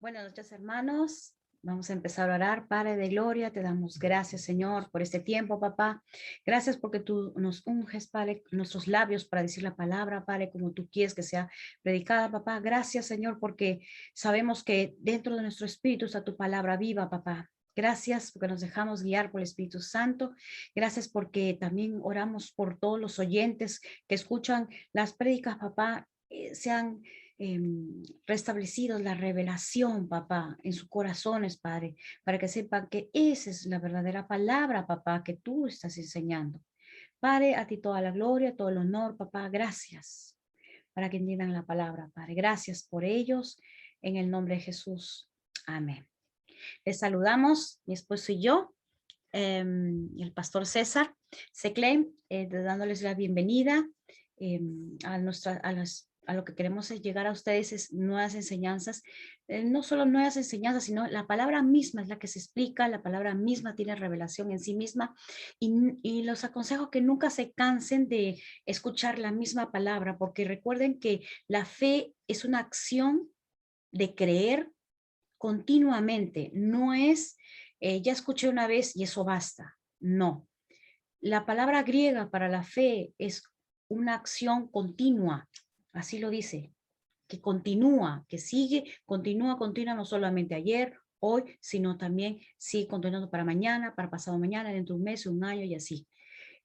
Buenas noches, hermanos. Vamos a empezar a orar. Padre de gloria, te damos gracias, Señor, por este tiempo, papá. Gracias porque tú nos unges, Padre, nuestros labios para decir la palabra, Padre, como tú quieres que sea predicada, papá. Gracias, Señor, porque sabemos que dentro de nuestro espíritu está tu palabra viva, papá. Gracias porque nos dejamos guiar por el Espíritu Santo. Gracias porque también oramos por todos los oyentes que escuchan las prédicas, papá, sean restablecidos la revelación, papá, en sus corazones, Padre, para que sepan que esa es la verdadera palabra, papá, que tú estás enseñando. Padre, a ti toda la gloria, todo el honor, papá, gracias para que entiendan la palabra, Padre. Gracias por ellos, en el nombre de Jesús. Amén. Les saludamos, mi esposo y yo, el pastor César Seclen, dándoles la bienvenida a lo que queremos es llegar a ustedes es nuevas enseñanzas, no solo nuevas enseñanzas, sino la palabra misma es la que se explica, la palabra misma tiene revelación en sí misma y los aconsejo que nunca se cansen de escuchar la misma palabra, porque recuerden que la fe es una acción de creer continuamente, no es ya escuché una vez y eso basta, no. La palabra griega para la fe es una acción continua, así lo dice, que continúa, que sigue, continúa, no solamente ayer, hoy, sino también sigue continuando para mañana, para pasado mañana, dentro de un mes, un año y así.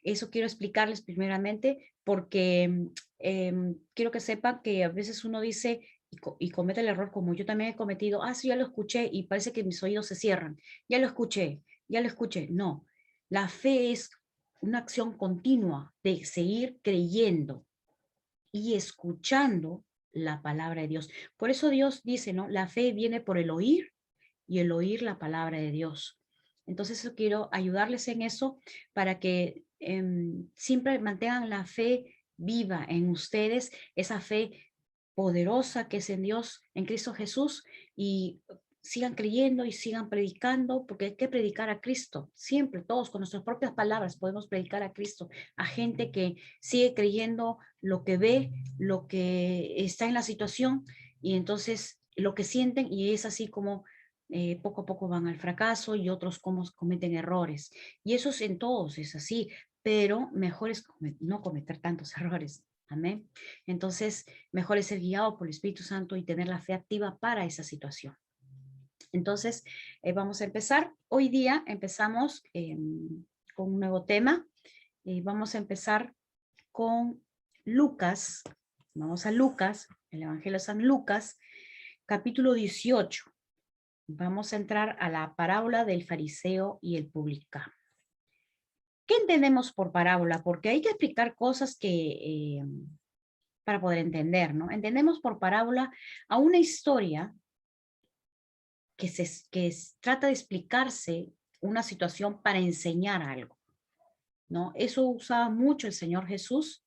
Eso quiero explicarles primeramente porque quiero que sepan que a veces uno dice y comete el error como yo también he cometido, sí, ya lo escuché y parece que mis oídos se cierran, ya lo escuché, ya lo escuché. No, la fe es una acción continua de seguir creyendo y escuchando la palabra de Dios. Por eso Dios dice, ¿no? La fe viene por el oír y el oír la palabra de Dios. Entonces yo quiero ayudarles en eso para que siempre mantengan la fe viva en ustedes, esa fe poderosa que es en Dios, en Cristo Jesús, y sigan creyendo y sigan predicando, porque hay que predicar a Cristo. Siempre, todos con nuestras propias palabras podemos predicar a Cristo, a gente que sigue creyendo lo que ve, lo que está en la situación, y entonces lo que sienten, y es así como poco a poco van al fracaso y otros como cometen errores. Y eso es en todos, es así, pero mejor es no cometer tantos errores. Amén. Entonces, mejor es ser guiado por el Espíritu Santo y tener la fe activa para esa situación. Entonces, vamos a empezar. Hoy día empezamos con un nuevo tema. Vamos a empezar con Lucas. Vamos a Lucas, el Evangelio de San Lucas, capítulo 18. Vamos a entrar a la parábola del fariseo y el publicano. ¿Qué entendemos por parábola? Porque hay que explicar cosas que para poder entender, ¿no? Entendemos por parábola a una historia que trata de explicarse una situación para enseñar algo, ¿no? Eso usaba mucho el Señor Jesús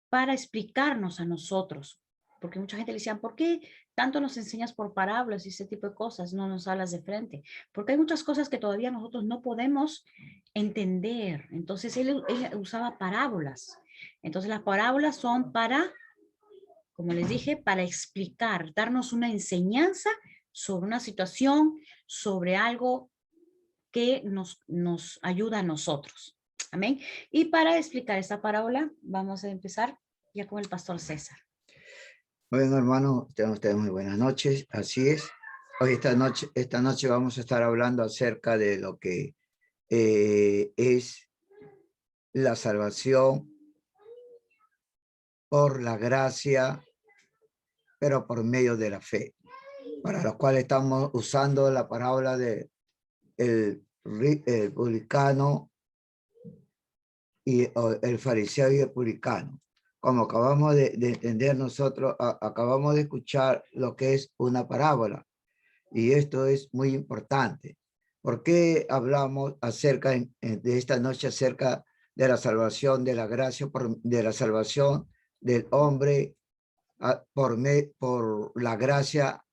para explicarnos a nosotros, porque mucha gente le decía, ¿por qué tanto nos enseñas por parábolas y ese tipo de cosas? No nos hablas de frente, porque hay muchas cosas que todavía nosotros no podemos entender. Entonces él usaba parábolas. Entonces las parábolas son para, como les dije, para explicar, darnos una enseñanza sobre una situación, sobre algo que nos ayuda a nosotros. Amén. Y para explicar esta parábola, vamos a empezar ya con el pastor César. Bueno, hermano, tengan ustedes muy buenas noches. Así es. Hoy esta noche vamos a estar hablando acerca de lo que es la salvación por la gracia, pero por medio de la fe, para lo cual estamos usando la parábola de el publicano y el fariseo y el publicano. Como acabamos de entender nosotros, acabamos de escuchar lo que es una parábola. Y esto es muy importante. ¿Por qué hablamos de esta noche acerca de la salvación, de la gracia, de la salvación del hombre por la gracia,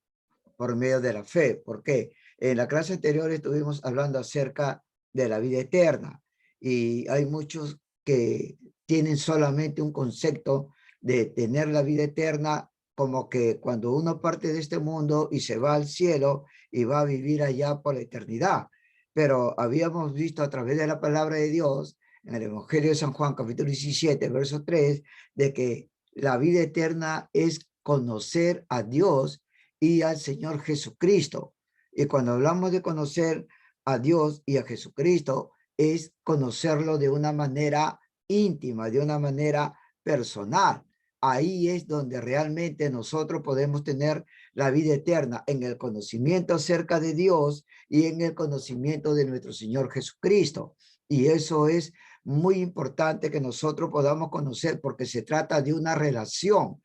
por medio de la fe? ¿Por qué? En la clase anterior estuvimos hablando acerca de la vida eterna y hay muchos que tienen solamente un concepto de tener la vida eterna como que cuando uno parte de este mundo y se va al cielo y va a vivir allá por la eternidad. Pero habíamos visto a través de la palabra de Dios, en el Evangelio de San Juan, capítulo 17, verso 3, de que la vida eterna es conocer a Dios y al Señor Jesucristo. Y cuando hablamos de conocer a Dios y a Jesucristo, es conocerlo de una manera íntima, de una manera personal. Ahí es donde realmente nosotros podemos tener la vida eterna, en el conocimiento acerca de Dios y en el conocimiento de nuestro Señor Jesucristo. Y eso es muy importante que nosotros podamos conocer, porque se trata de una relación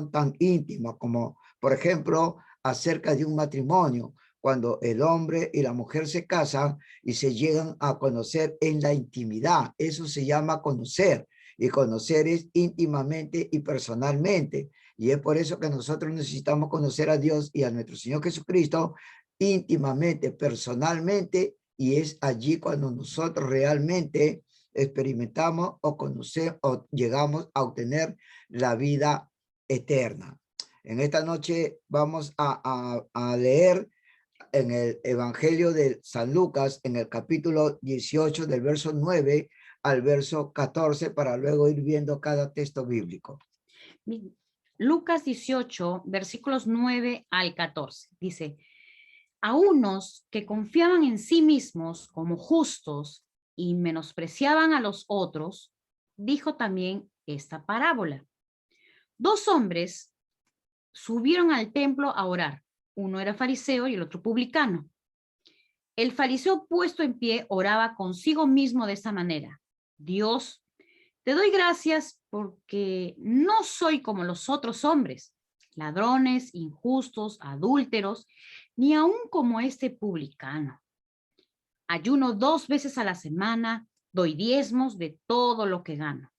tan íntima como, por ejemplo, acerca de un matrimonio, cuando el hombre y la mujer se casan y se llegan a conocer en la intimidad. Eso se llama conocer, y conocer es íntimamente y personalmente. Y es por eso que nosotros necesitamos conocer a Dios y a nuestro Señor Jesucristo íntimamente, personalmente, y es allí cuando nosotros realmente experimentamos o conocemos o llegamos a obtener la vida eterna. En esta noche vamos a leer en el Evangelio de San Lucas, en el capítulo 18, del verso 9 al verso 14, para luego ir viendo cada texto bíblico. Lucas 18, versículos 9 al 14. Dice, a unos que confiaban en sí mismos como justos y menospreciaban a los otros, dijo también esta parábola. Dos hombres subieron al templo a orar. Uno era fariseo y el otro publicano. El fariseo puesto en pie oraba consigo mismo de esta manera. Dios, te doy gracias porque no soy como los otros hombres, ladrones, injustos, adúlteros, ni aun como este publicano. Ayuno 2 veces a la semana, doy diezmos de todo lo que gano.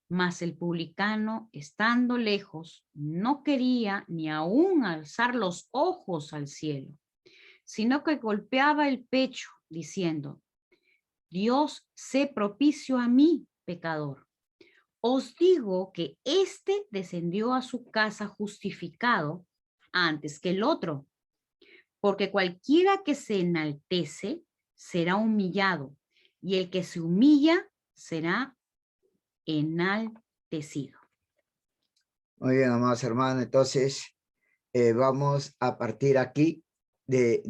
Mas el publicano, estando lejos, no quería ni aun alzar los ojos al cielo, sino que golpeaba el pecho, diciendo, Dios, sé propicio a mí, pecador. Os digo que éste descendió a su casa justificado antes que el otro, porque cualquiera que se enaltece será humillado, y el que se humilla será enaltecido. Muy bien, amados hermanos, entonces vamos a partir aquí de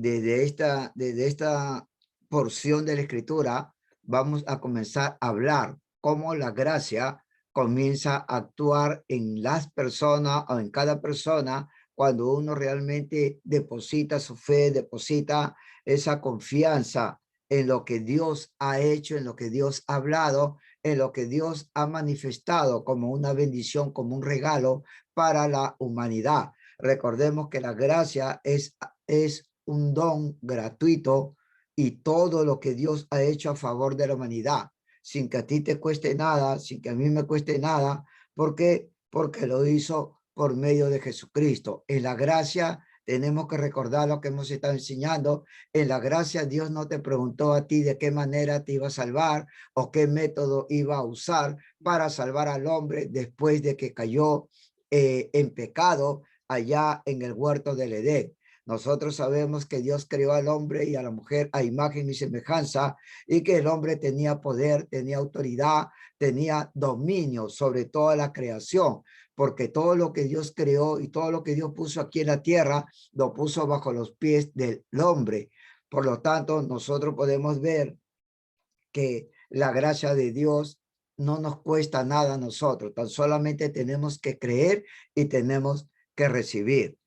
esta porción de la Escritura. Vamos a comenzar a hablar cómo la gracia comienza a actuar en las personas o en cada persona cuando uno realmente deposita su fe, deposita esa confianza en lo que Dios ha hecho, en lo que Dios ha hablado, en lo que Dios ha manifestado como una bendición, como un regalo para la humanidad. Recordemos que la gracia es un don gratuito, y todo lo que Dios ha hecho a favor de la humanidad, sin que a ti te cueste nada, sin que a mí me cueste nada. ¿Por qué? Porque lo hizo por medio de Jesucristo. En la gracia tenemos que recordar lo que hemos estado enseñando. En la gracia Dios no te preguntó a ti de qué manera te iba a salvar o qué método iba a usar para salvar al hombre después de que cayó en pecado allá en el huerto del Edén. Nosotros sabemos que Dios creó al hombre y a la mujer a imagen y semejanza, y que el hombre tenía poder, tenía autoridad, tenía dominio sobre toda la creación, porque todo lo que Dios creó y todo lo que Dios puso aquí en la tierra, lo puso bajo los pies del hombre. Por lo tanto, nosotros podemos ver que la gracia de Dios no nos cuesta nada a nosotros, tan solamente tenemos que creer y tenemos que recibir.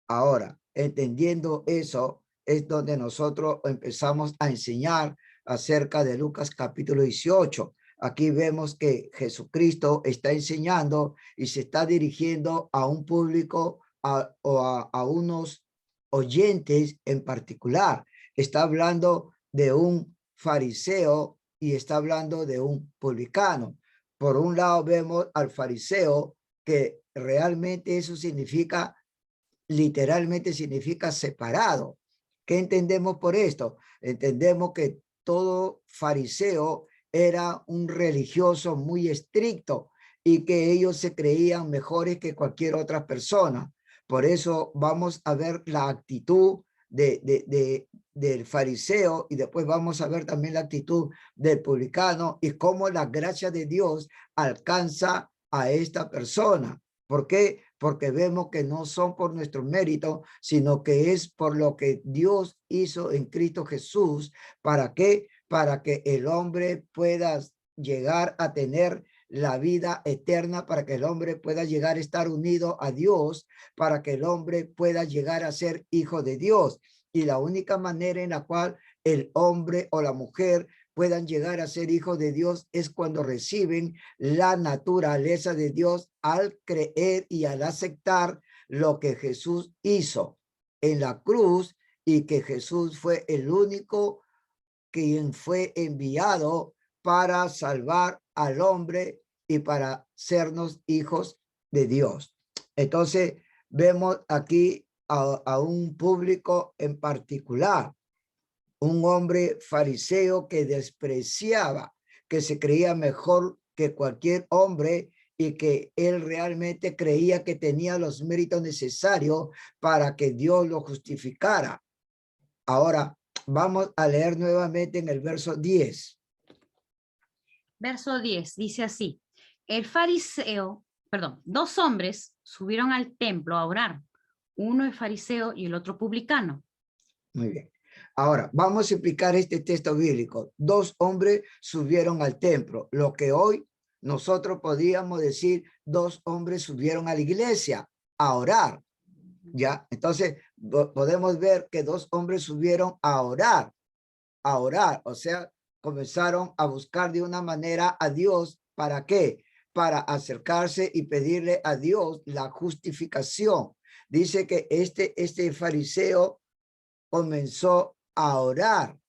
Ahora, entendiendo eso, es donde nosotros empezamos a enseñar acerca de Lucas capítulo 18. Aquí vemos que Jesucristo está enseñando y se está dirigiendo a un público a unos oyentes en particular. Está hablando de un fariseo y está hablando de un publicano. Por un lado vemos al fariseo, que realmente eso significa, literalmente significa separado. ¿Qué entendemos por esto? Entendemos que todo fariseo era un religioso muy estricto. y que ellos se creían mejores que cualquier otra persona. Por eso vamos a ver la actitud del fariseo y después vamos a ver también la actitud del publicano y cómo la gracia de Dios alcanza a esta persona. ¿Por qué? Porque vemos que no son por nuestro mérito, sino que es por lo que Dios hizo en Cristo Jesús. ¿Para qué? Para que el hombre pueda llegar a tener la vida eterna, para que el hombre pueda llegar a estar unido a Dios, para que el hombre pueda llegar a ser hijo de Dios. Y la única manera en la cual el hombre o la mujer puedan llegar a ser hijos de Dios es cuando reciben la naturaleza de Dios al creer y al aceptar lo que Jesús hizo en la cruz y que Jesús fue el único quien fue enviado para salvar al hombre y para sernos hijos de Dios. Entonces vemos aquí a un público en particular, un hombre fariseo que despreciaba, que se creía mejor que cualquier hombre y que él realmente creía que tenía los méritos necesarios para que Dios lo justificara. Ahora vamos a leer nuevamente en el verso 10. Verso 10 dice así: el fariseo, perdón, dos hombres subieron al templo a orar, uno es fariseo y el otro publicano. Muy bien. Ahora, vamos a explicar este texto bíblico. Dos hombres subieron al templo, lo que hoy nosotros podríamos decir, dos hombres subieron a la iglesia a orar. ¿Ya? Entonces, podemos ver que dos hombres subieron a orar, o sea, comenzaron a buscar de una manera a Dios. ¿Para qué? Para acercarse y pedirle a Dios la justificación. Dice que este fariseo comenzó a orar.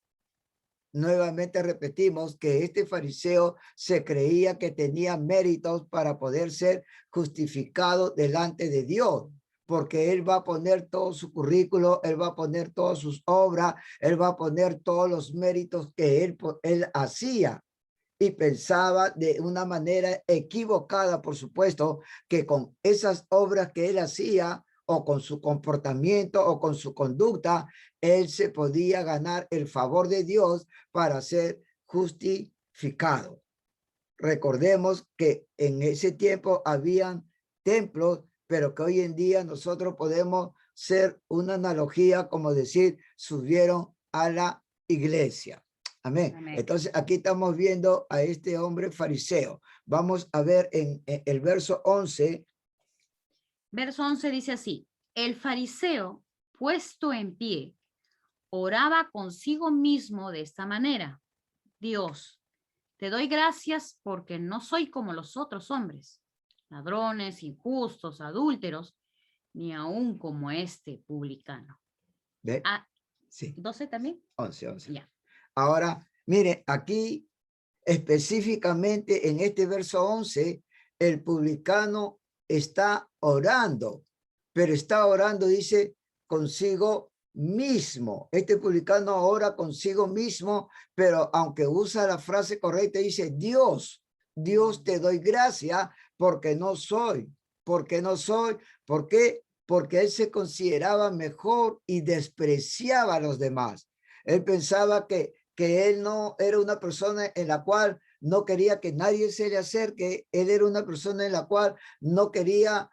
Nuevamente repetimos que este fariseo se creía que tenía méritos para poder ser justificado delante de Dios, porque él va a poner todo su currículo, él va a poner todas sus obras, él va a poner todos los méritos que él hacía. Y pensaba de una manera equivocada, por supuesto, que con esas obras que él hacía, o con su comportamiento, o con su conducta, él se podía ganar el favor de Dios para ser justificado. Recordemos que en ese tiempo habían templos, pero que hoy en día nosotros podemos ser una analogía, como decir, subieron a la iglesia. Amén. Amén. Entonces aquí estamos viendo a este hombre fariseo. Vamos a ver en el verso 11. Verso 11 dice así: el fariseo, puesto en pie, oraba consigo mismo de esta manera: Dios, te doy gracias porque no soy como los otros hombres, ladrones, injustos, adúlteros, ni aún como este publicano. ¿Ve? Ah, Sí. 12 también. 11. Ya. Ahora, mire, aquí específicamente en este verso 11, el publicano está orando, pero está orando, dice, consigo mismo. Este publicano ora consigo mismo, pero aunque usa la frase correcta, dice, Dios te doy gracias porque no soy. ¿Por qué? Porque él se consideraba mejor y despreciaba a los demás. Él pensaba que él no era una persona en la cual no quería que nadie se le acerque. Él era una persona en la cual no quería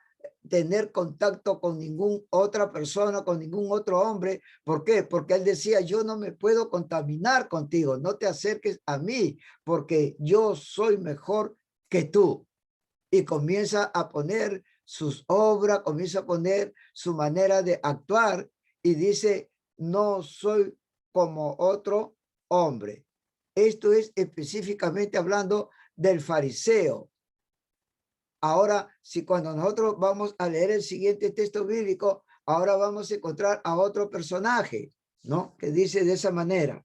tener contacto con ninguna otra persona, con ningún otro hombre. ¿Por qué? Porque él decía, yo no me puedo contaminar contigo, no te acerques a mí, porque yo soy mejor que tú. Y comienza a poner sus obras, comienza a poner su manera de actuar y dice, no soy como otro hombre. Esto es específicamente hablando del fariseo. Ahora, si cuando nosotros vamos a leer el siguiente texto bíblico, ahora vamos a encontrar a otro personaje, ¿no? Que dice de esa manera.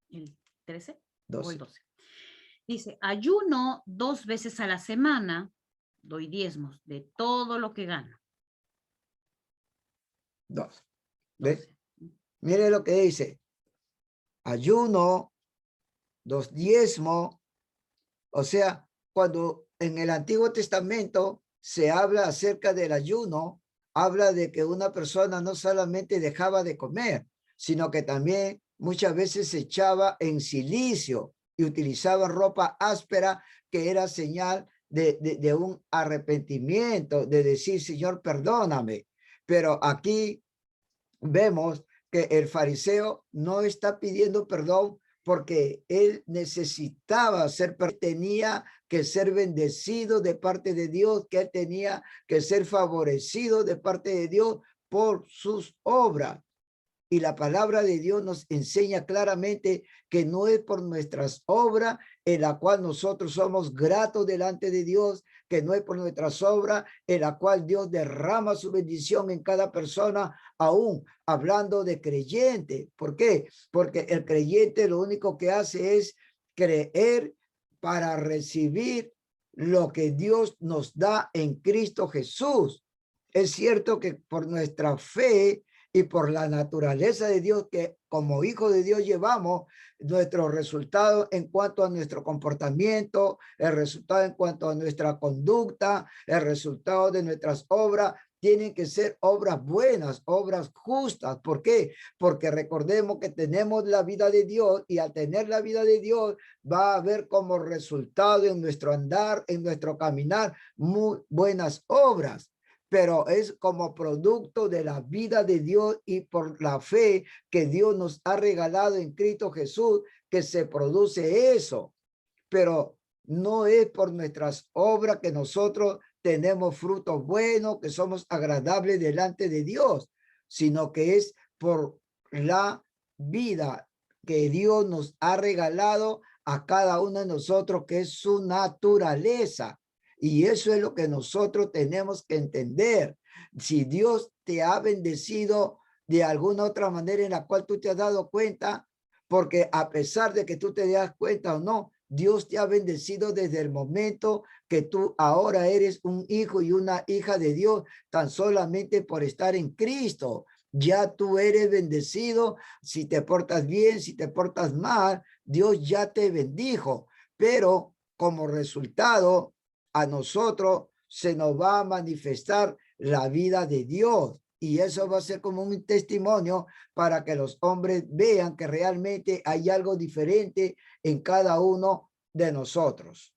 ¿El 13 12. o el 12? Dice, ayuno 2 veces a la semana, doy diezmos de todo lo que gano. 2. ¿Ve? Mire lo que dice. Ayuno, 2 diezmos. O sea, cuando en el Antiguo Testamento se habla acerca del ayuno, habla de que una persona no solamente dejaba de comer, sino que también muchas veces se echaba en silicio y utilizaba ropa áspera, que era señal de un arrepentimiento, de decir, Señor, perdóname. Pero aquí vemos que el fariseo no está pidiendo perdón porque él necesitaba tenía que ser bendecido de parte de Dios, que él tenía que ser favorecido de parte de Dios por sus obras. Y la palabra de Dios nos enseña claramente que no es por nuestras obras en la cual nosotros somos gratos delante de Dios, que no es por nuestras obras en la cual Dios derrama su bendición en cada persona, aún hablando de creyente. ¿Por qué? Porque el creyente lo único que hace es creer para recibir lo que Dios nos da en Cristo Jesús. Es cierto que por nuestra fe y por la naturaleza de Dios que como hijo de Dios llevamos, nuestros resultados en cuanto a nuestro comportamiento, el resultado en cuanto a nuestra conducta, el resultado de nuestras obras, tienen que ser obras buenas, obras justas. ¿Por qué? Porque recordemos que tenemos la vida de Dios y al tener la vida de Dios va a haber como resultado en nuestro andar, en nuestro caminar, muy buenas obras. Pero es como producto de la vida de Dios y por la fe que Dios nos ha regalado en Cristo Jesús que se produce eso. Pero no es por nuestras obras que nosotros tenemos frutos buenos, que somos agradables delante de Dios, sino que es por la vida que Dios nos ha regalado a cada uno de nosotros, que es su naturaleza. Y eso es lo que nosotros tenemos que entender. Si Dios te ha bendecido de alguna otra manera en la cual tú te has dado cuenta, porque a pesar de que tú te das cuenta o no, Dios te ha bendecido desde el momento que tú ahora eres un hijo y una hija de Dios, tan solamente por estar en Cristo. Ya tú eres bendecido. Si te portas bien, si te portas mal, Dios ya te bendijo. Pero como resultado, a nosotros se nos va a manifestar la vida de Dios. Y eso va a ser como un testimonio para que los hombres vean que realmente hay algo diferente en cada uno de nosotros.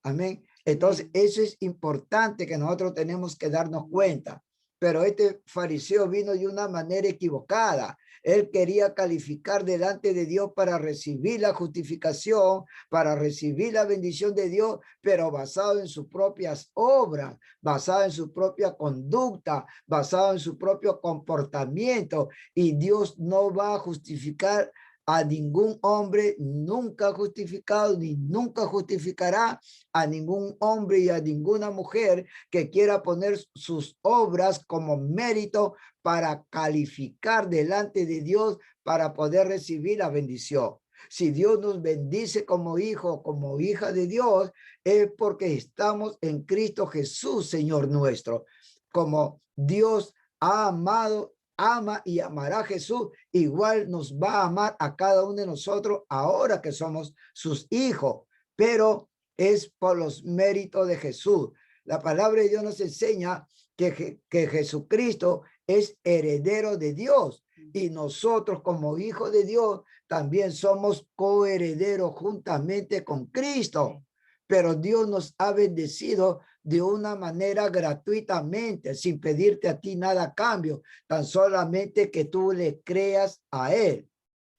Amén. Entonces, eso es importante que nosotros tenemos que darnos cuenta. Pero este fariseo vino de una manera equivocada. Él quería calificar delante de Dios para recibir la justificación, para recibir la bendición de Dios, pero basado en sus propias obras, basado en su propia conducta, basado en su propio comportamiento. Y Dios no va a justificar a ningún hombre, nunca justificado ni nunca justificará a ningún hombre y a ninguna mujer que quiera poner sus obras como mérito para calificar delante de Dios para poder recibir la bendición. Si Dios nos bendice como hijo, como hija de Dios, es porque estamos en Cristo Jesús, Señor nuestro. Como Dios ha amado, ama y amará a Jesús, igual nos va a amar a cada uno de nosotros ahora que somos sus hijos, pero es por los méritos de Jesús. La palabra de Dios nos enseña que Jesucristo es heredero de Dios y nosotros como hijos de Dios también somos coherederos juntamente con Cristo. Pero Dios nos ha bendecido de una manera gratuitamente, sin pedirte a ti nada a cambio, tan solamente que tú le creas a Él.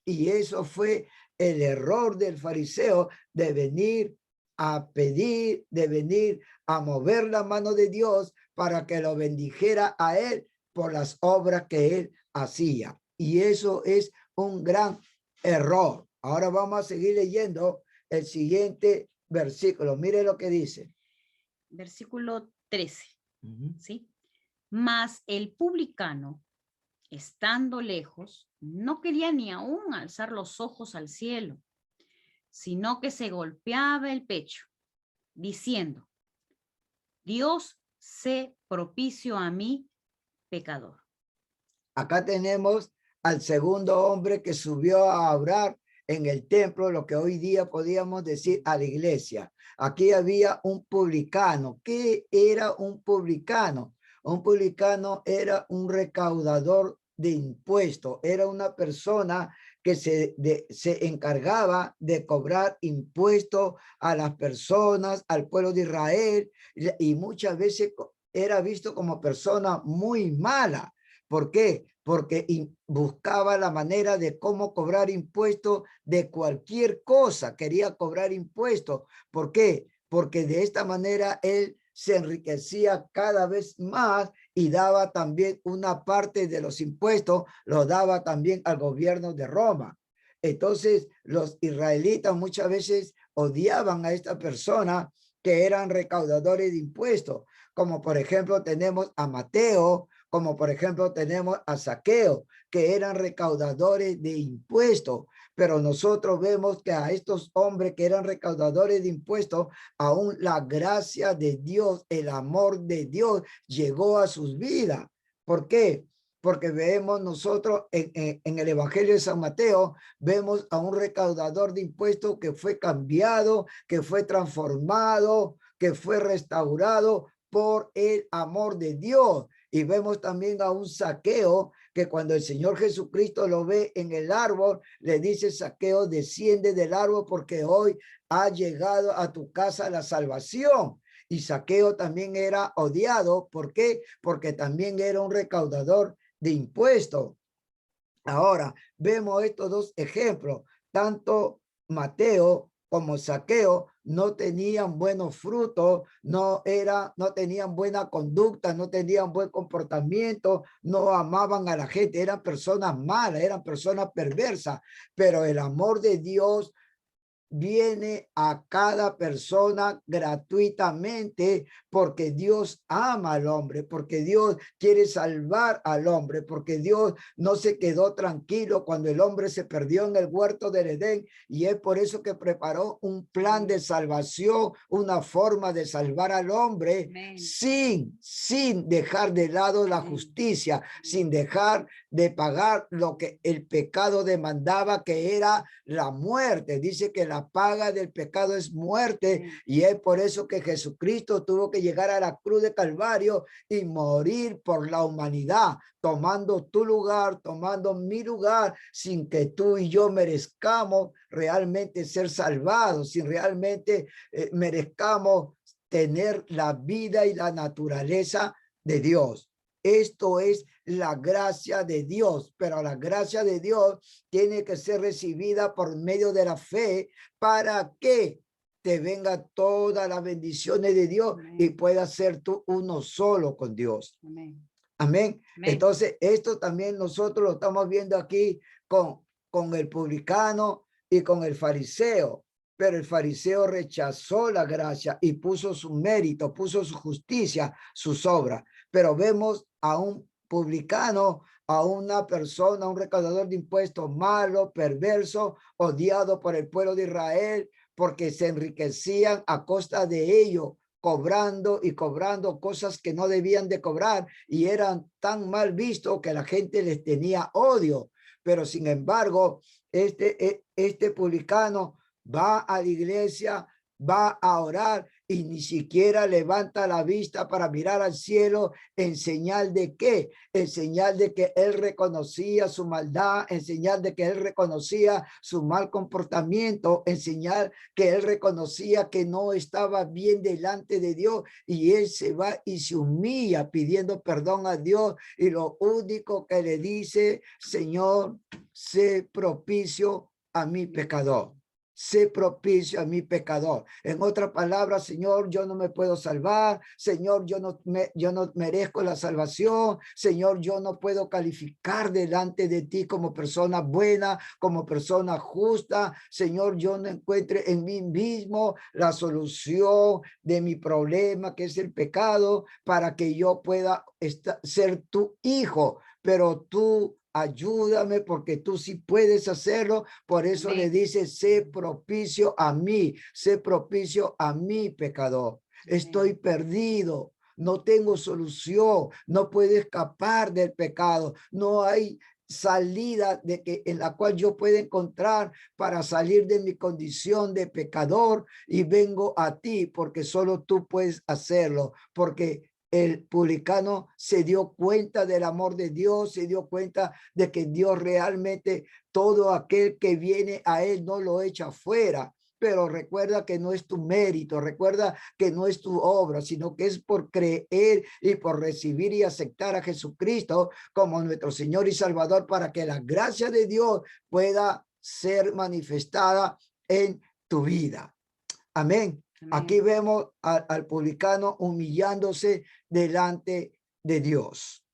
Y eso fue el error del fariseo, de venir a pedir, de venir a mover la mano de Dios para que lo bendijera a él por las obras que él hacía. Y eso es un gran error. Ahora vamos a seguir leyendo el siguiente versículo. Mire lo que dice. Versículo 13. ¿Sí? Mas el publicano, estando lejos, no quería ni aún alzar los ojos al cielo, sino que se golpeaba el pecho, diciendo: Dios, sé propicio a mí, pecador. Acá tenemos al segundo hombre que subió a orar en el templo, lo que hoy día podíamos decir a la iglesia. Aquí había un publicano. ¿Qué era un publicano? Un publicano era un recaudador de impuestos, era una persona que se encargaba de cobrar impuestos a las personas, al pueblo de Israel, y muchas veces era visto como persona muy mala. ¿Por qué? Porque buscaba la manera de cómo cobrar impuestos de cualquier cosa, quería cobrar impuestos. ¿Por qué? Porque de esta manera él se enriquecía cada vez más y daba también una parte de los impuestos, lo daba también al gobierno de Roma. Entonces, los israelitas muchas veces odiaban a esta persona que eran recaudadores de impuestos, como por ejemplo tenemos a Mateo, como por ejemplo tenemos a Zaqueo, que eran recaudadores de impuestos. Pero nosotros vemos que a estos hombres que eran recaudadores de impuestos, aún la gracia de Dios, el amor de Dios llegó a sus vidas. ¿Por qué? Porque vemos nosotros en el Evangelio de San Mateo, vemos a un recaudador de impuestos que fue cambiado, que fue transformado, que fue restaurado por el amor de Dios. Y vemos también a un Zaqueo que cuando el Señor Jesucristo lo ve en el árbol, le dice: Zaqueo, desciende del árbol porque hoy ha llegado a tu casa la salvación. Y Zaqueo también era odiado. ¿Por qué? Porque también era un recaudador de impuestos. Ahora, vemos estos dos ejemplos. Tanto Mateo como Zaqueo no tenían buenos frutos, no tenían buena conducta, no tenían buen comportamiento, no amaban a la gente, eran personas malas, eran personas perversas, pero el amor de Dios viene a cada persona gratuitamente, porque Dios ama al hombre, porque Dios quiere salvar al hombre, porque Dios no se quedó tranquilo cuando el hombre se perdió en el huerto del Edén, y es por eso que preparó un plan de salvación, una forma de salvar al hombre. Amén. sin dejar de lado la justicia, sin dejar de pagar lo que el pecado demandaba, que era la muerte. Dice que la paga del pecado es muerte, y es por eso que Jesucristo tuvo que llegar a la cruz de Calvario y morir por la humanidad, tomando tu lugar, tomando mi lugar, sin que tú y yo merezcamos realmente ser salvados, sin realmente merezcamos tener la vida y la naturaleza de Dios. Esto es la gracia de Dios, pero la gracia de Dios tiene que ser recibida por medio de la fe para que te venga todas las bendiciones de Dios. Amén. Y puedas ser tú uno solo con Dios. Amén. Amén. Amén. Entonces, esto también nosotros lo estamos viendo aquí con el publicano y con el fariseo. Pero el fariseo rechazó la gracia y puso su mérito, puso su justicia, sus obras. Pero vemos a un publicano, a una persona, un recaudador de impuestos malo, perverso, odiado por el pueblo de Israel, porque se enriquecían a costa de ello, cobrando y cobrando cosas que no debían de cobrar, y eran tan mal vistos que la gente les tenía odio. Pero sin embargo, este publicano va a la iglesia, va a orar, y ni siquiera levanta la vista para mirar al cielo, en señal de qué, en señal de que él reconocía su maldad, en señal de que él reconocía su mal comportamiento, en señal que él reconocía que no estaba bien delante de Dios, y él se va y se humilla pidiendo perdón a Dios, y lo único que le dice: Señor, sé propicio a mi pecador. Sé propicio a mi pecador. En otras palabras: Señor, yo no me puedo salvar. Señor, yo no merezco la salvación. Señor, yo no puedo calificar delante de ti como persona buena, como persona justa. Señor, yo no encuentre en mí mismo la solución de mi problema, que es el pecado, para que yo pueda ser tu hijo. Pero tú ayúdame, porque tú sí puedes hacerlo. Por eso Amén. Le dice: sé propicio a mí, sé propicio a mi pecador. Amén. Estoy perdido, no tengo solución, no puedo escapar del pecado, no hay salida en la cual yo pueda encontrar para salir de mi condición de pecador, y vengo a ti porque solo tú puedes hacerlo, porque el publicano se dio cuenta del amor de Dios, se dio cuenta de que Dios realmente, todo aquel que viene a él no lo echa fuera. Pero recuerda que no es tu mérito, recuerda que no es tu obra, sino que es por creer y por recibir y aceptar a Jesucristo como nuestro Señor y Salvador, para que la gracia de Dios pueda ser manifestada en tu vida. Amén. Amén. Aquí vemos al publicano humillándose delante de Dios.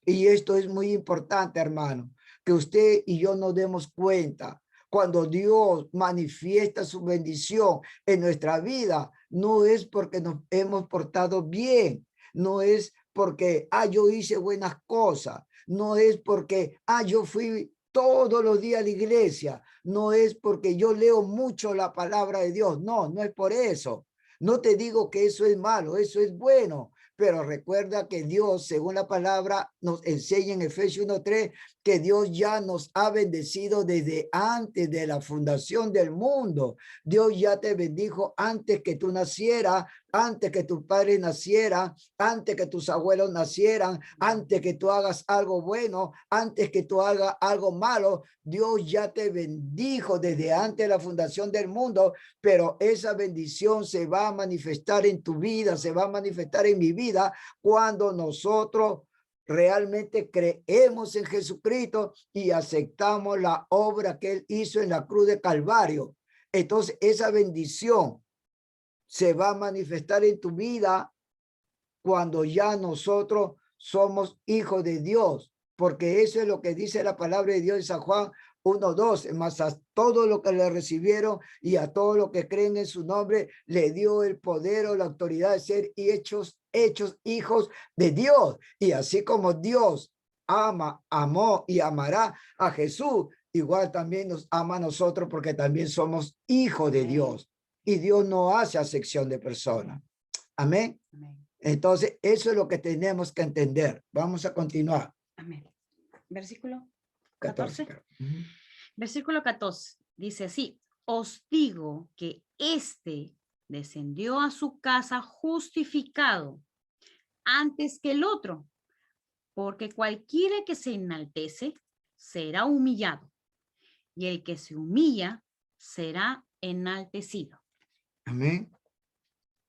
Y esto es muy importante, hermano, que usted y yo nos demos cuenta. Cuando Dios manifiesta su bendición en nuestra vida, no es porque nos hemos portado bien, no es porque, yo hice buenas cosas, no es porque, yo fui todos los días a la iglesia, no es porque yo leo mucho la palabra de Dios, no, no es por eso. No te digo que eso es malo, eso es bueno, pero recuerda que Dios, según la palabra, nos enseña en Efesios 1:3, que Dios ya nos ha bendecido desde antes de la fundación del mundo. Dios ya te bendijo antes que tú nacieras, antes que tus padres nacieran, antes que tus abuelos nacieran, antes que tú hagas algo bueno, antes que tú hagas algo malo. Dios ya te bendijo desde antes de la fundación del mundo, pero esa bendición se va a manifestar en tu vida, se va a manifestar en mi vida cuando nosotros realmente creemos en Jesucristo y aceptamos la obra que él hizo en la cruz de Calvario. Entonces esa bendición se va a manifestar en tu vida cuando ya nosotros somos hijos de Dios, porque eso es lo que dice la palabra de Dios en San Juan 1:2, más a todo lo que le recibieron y a todo lo que creen en su nombre, le dio el poder o la autoridad de ser hechos hijos de Dios. Y así como Dios amó y amará a Jesús, igual también nos ama a nosotros, porque también somos hijos de Dios. Y Dios no hace acepción de personas. Amén. Amén. Entonces, eso es lo que tenemos que entender. Vamos a continuar. Amén. Versículo 14. 14. Versículo 14 dice así: os digo que éste descendió a su casa justificado antes que el otro, porque cualquiera que se enaltece será humillado, y el que se humilla será enaltecido. Amén.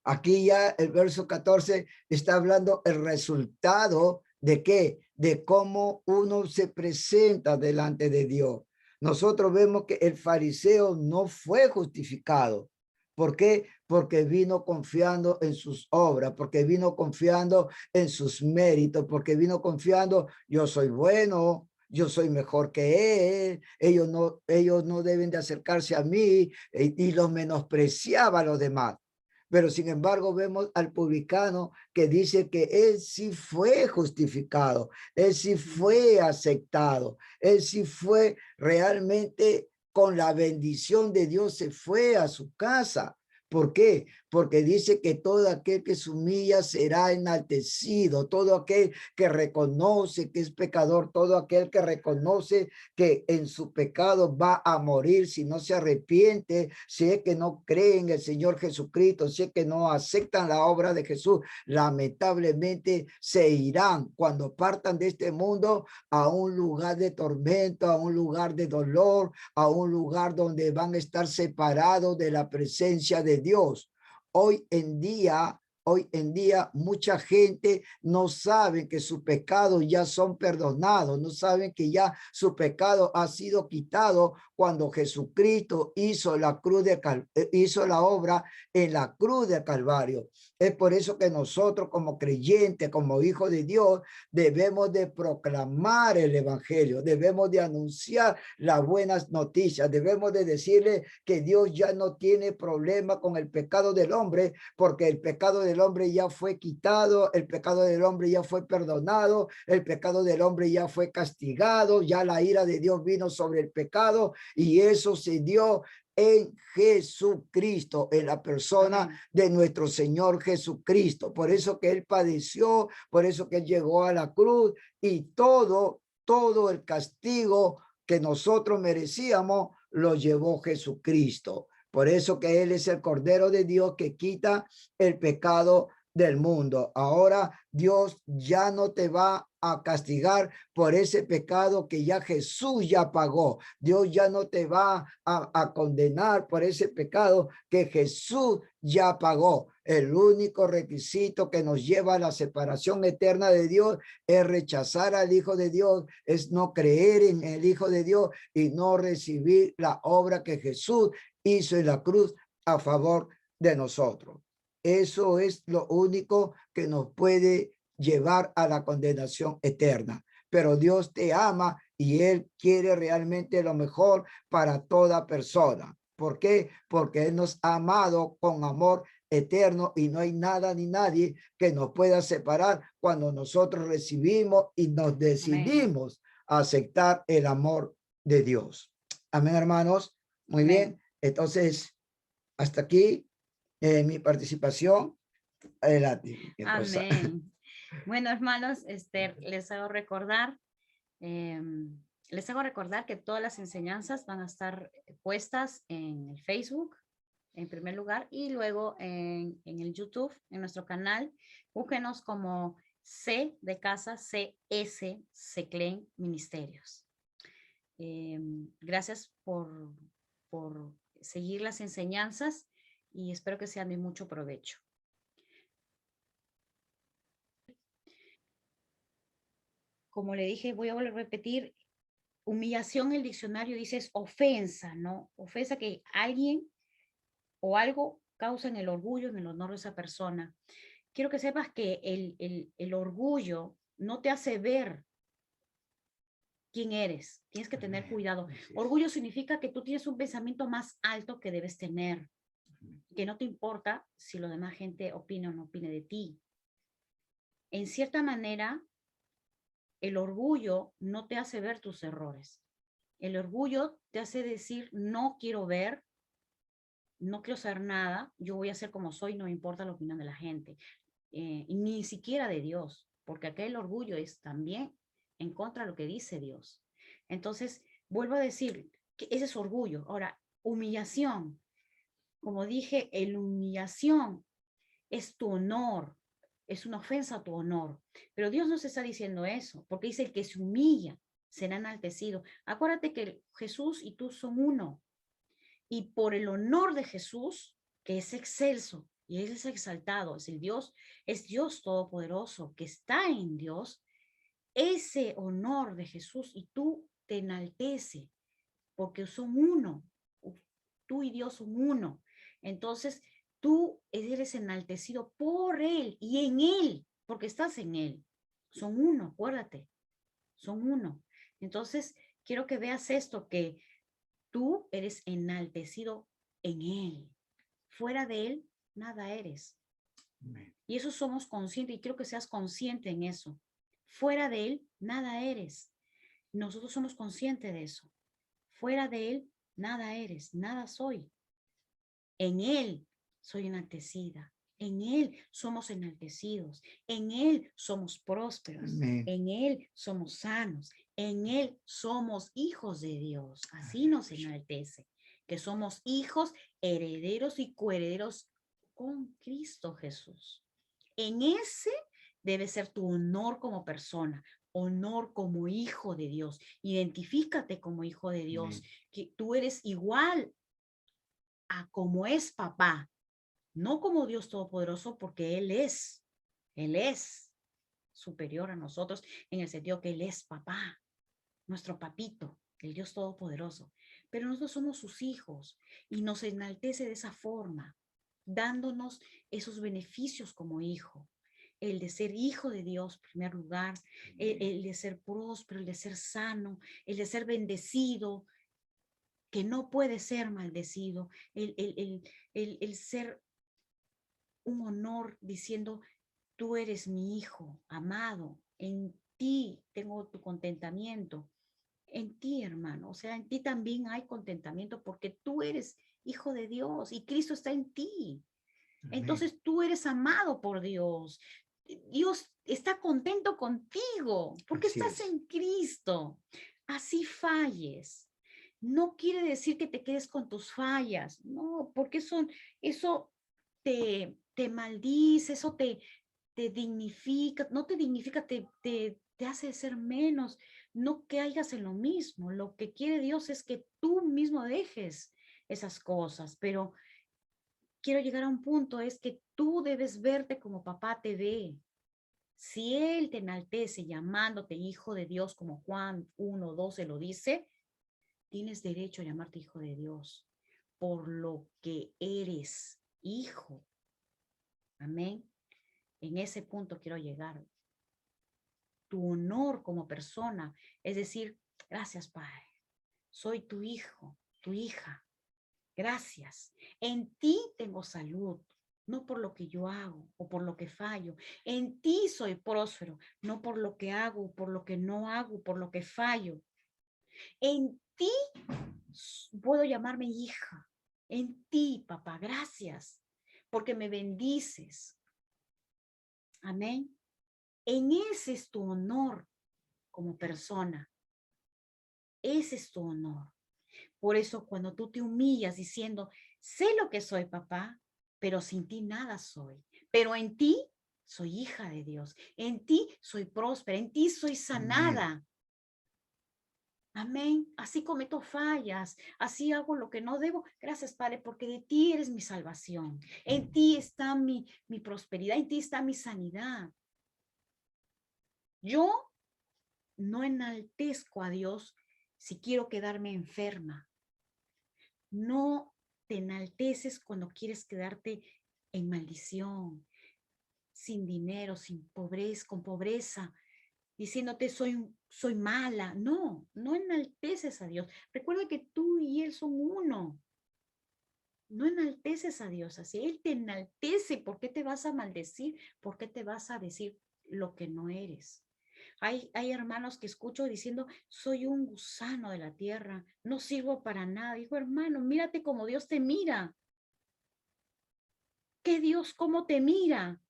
Aquí ya el verso 14 está hablando el resultado de qué, de cómo uno se presenta delante de Dios. Nosotros vemos que el fariseo no fue justificado. ¿Por qué? Porque vino confiando en sus obras, porque vino confiando en sus méritos, porque vino confiando, yo soy bueno, yo soy mejor que él, ellos no deben de acercarse a mí, y los menospreciaba a los demás. Pero sin embargo vemos al publicano que dice que él sí fue justificado, él sí fue aceptado, él sí fue realmente, con la bendición de Dios se fue a su casa. ¿Por qué? Porque dice que todo aquel que se humilla será enaltecido, todo aquel que reconoce que es pecador, todo aquel que reconoce que en su pecado va a morir si no se arrepiente, si es que no creen en el Señor Jesucristo, si es que no aceptan la obra de Jesús, lamentablemente se irán cuando partan de este mundo a un lugar de tormento, a un lugar de dolor, a un lugar donde van a estar separados de la presencia de Dios. Hoy en día mucha gente no sabe que sus pecados ya son perdonados, no saben que ya su pecado ha sido quitado cuando Jesucristo hizo la obra en la cruz de Calvario. Es por eso que nosotros como creyentes, como hijos de Dios, debemos de proclamar el evangelio, debemos de anunciar las buenas noticias, debemos de decirle que Dios ya no tiene problema con el pecado del hombre, porque el pecado del hombre ya fue quitado, el pecado del hombre ya fue perdonado, el pecado del hombre ya fue castigado, ya la ira de Dios vino sobre el pecado, y eso se dio en Jesucristo, en la persona de nuestro Señor Jesucristo. Por eso que él padeció, por eso que él llegó a la cruz, y todo todo el castigo que nosotros merecíamos, lo llevó Jesucristo. Por eso que Él es el Cordero de Dios que quita el pecado del mundo. Ahora Dios ya no te va a castigar por ese pecado que ya Jesús ya pagó. Dios ya no te va a condenar por ese pecado que Jesús ya pagó. El único requisito que nos lleva a la separación eterna de Dios es rechazar al Hijo de Dios, es no creer en el Hijo de Dios y no recibir la obra que Jesús hizo en la cruz a favor de nosotros. Eso es lo único que nos puede llevar a la condenación eterna. Pero Dios te ama y Él quiere realmente lo mejor para toda persona. ¿Por qué? Porque Él nos ha amado con amor eterno y no hay nada ni nadie que nos pueda separar cuando nosotros recibimos y nos decidimos a aceptar el amor de Dios. Amén, hermanos. Muy bien. Entonces, hasta aquí mi participación. Adelante. Amén. Bueno, hermanos, les hago recordar que todas las enseñanzas van a estar puestas en el Facebook, en primer lugar, y luego en el YouTube, en nuestro canal. Búsquenos como C de casa, CS, Seclen Ministerios. Gracias por seguir las enseñanzas y espero que sean de mucho provecho. Como le dije, voy a volver a repetir, humillación, el diccionario dice es ofensa, ¿no? Ofensa que alguien o algo causa en el orgullo, en el honor de esa persona. Quiero que sepas que el orgullo no te hace ver quién eres. Tienes que tener cuidado. Orgullo significa que tú tienes un pensamiento más alto que debes tener, que no te importa si la demás gente opina o no opine de ti. En cierta manera, el orgullo no te hace ver tus errores. El orgullo te hace decir, no quiero ver, no quiero saber nada, yo voy a ser como soy, no me importa la opinión de la gente, ni siquiera de Dios, porque aquel orgullo es también en contra de lo que dice Dios. Entonces, vuelvo a decir que ese es orgullo. Ahora, humillación. Como dije, la humillación es tu honor, es una ofensa a tu honor. Pero Dios no se está diciendo eso, porque dice el que se humilla será enaltecido. Acuérdate que Jesús y tú son uno. Y por el honor de Jesús, que es excelso y Él es exaltado, es Dios todopoderoso, que está en Dios, ese honor de Jesús y tú te enaltece, porque son uno, tú y Dios son uno. Entonces, tú eres enaltecido por Él y en Él, porque estás en Él. Son uno, acuérdate, son uno. Entonces, quiero que veas esto, que tú eres enaltecido en Él. Fuera de Él, nada eres. Y eso somos conscientes y quiero que seas consciente en eso. Fuera de Él, nada eres. Nosotros somos conscientes de eso. Fuera de Él, nada eres, nada soy. En Él soy enaltecida. En Él somos enaltecidos. En Él somos prósperos. Amén. En Él somos sanos. En Él somos hijos de Dios. Así nos enaltece. Que somos hijos, herederos y coherederos con Cristo Jesús. En ese debe ser tu honor como persona, honor como hijo de Dios. Identifícate como hijo de Dios, que tú eres igual a como es papá, no como Dios Todopoderoso, porque Él es superior a nosotros en el sentido que Él es papá, nuestro papito, el Dios Todopoderoso. Pero nosotros somos sus hijos y nos enaltece de esa forma, dándonos esos beneficios como hijo. El de ser hijo de Dios, en primer lugar, el de ser próspero, el de ser sano, el de ser bendecido, que no puede ser maldecido, el ser un honor diciendo, tú eres mi hijo amado, en ti tengo tu contentamiento, en ti, hermano, o sea, en ti también hay contentamiento porque tú eres hijo de Dios y Cristo está en ti. Entonces tú eres amado por Dios. Dios está contento contigo porque Así estás es. en Cristo. Así falles. No quiere decir que te quedes con tus fallas, no, porque eso te maldice, eso te dignifica, no te dignifica, te hace ser menos, no que caigas en lo mismo. Lo que quiere Dios es que tú mismo dejes esas cosas, pero quiero llegar a un punto, es que tú debes verte como papá te ve. Si Él te enaltece llamándote hijo de Dios, como Juan 1:12 lo dice, tienes derecho a llamarte hijo de Dios por lo que eres hijo. Amén. En ese punto quiero llegar. Tu honor como persona, es decir, gracias, Padre. Soy tu hijo, tu hija. Gracias. En ti tengo salud, no por lo que yo hago o por lo que fallo. En ti soy próspero, no por lo que hago, por lo que no hago, por lo que fallo. En ti puedo llamarme hija. En ti, papá, gracias, porque me bendices. Amén. En ese es tu honor como persona. Ese es tu honor. Por eso cuando tú te humillas diciendo, sé lo que soy, papá, pero sin ti nada soy. Pero en ti soy hija de Dios. En ti soy próspera. En ti soy Amén. sanada. Amén. Así cometo fallas, así hago lo que no debo. Gracias, Padre, porque de ti eres mi salvación. En ti está mi prosperidad, en ti está mi sanidad. Yo no enaltezco a Dios si quiero quedarme enferma. No te enalteces cuando quieres quedarte en maldición, sin dinero, sin pobreza, con pobreza, diciéndote soy mala. No, no enalteces a Dios. Recuerda que tú y Él son uno. No enalteces a Dios así. Él te enaltece. ¿Por qué te vas a maldecir? ¿Por qué te vas a decir lo que no eres? Hay hermanos que escucho diciendo, soy un gusano de la tierra, no sirvo para nada. Digo, hermano, mírate como Dios te mira. ¿Qué Dios cómo te mira?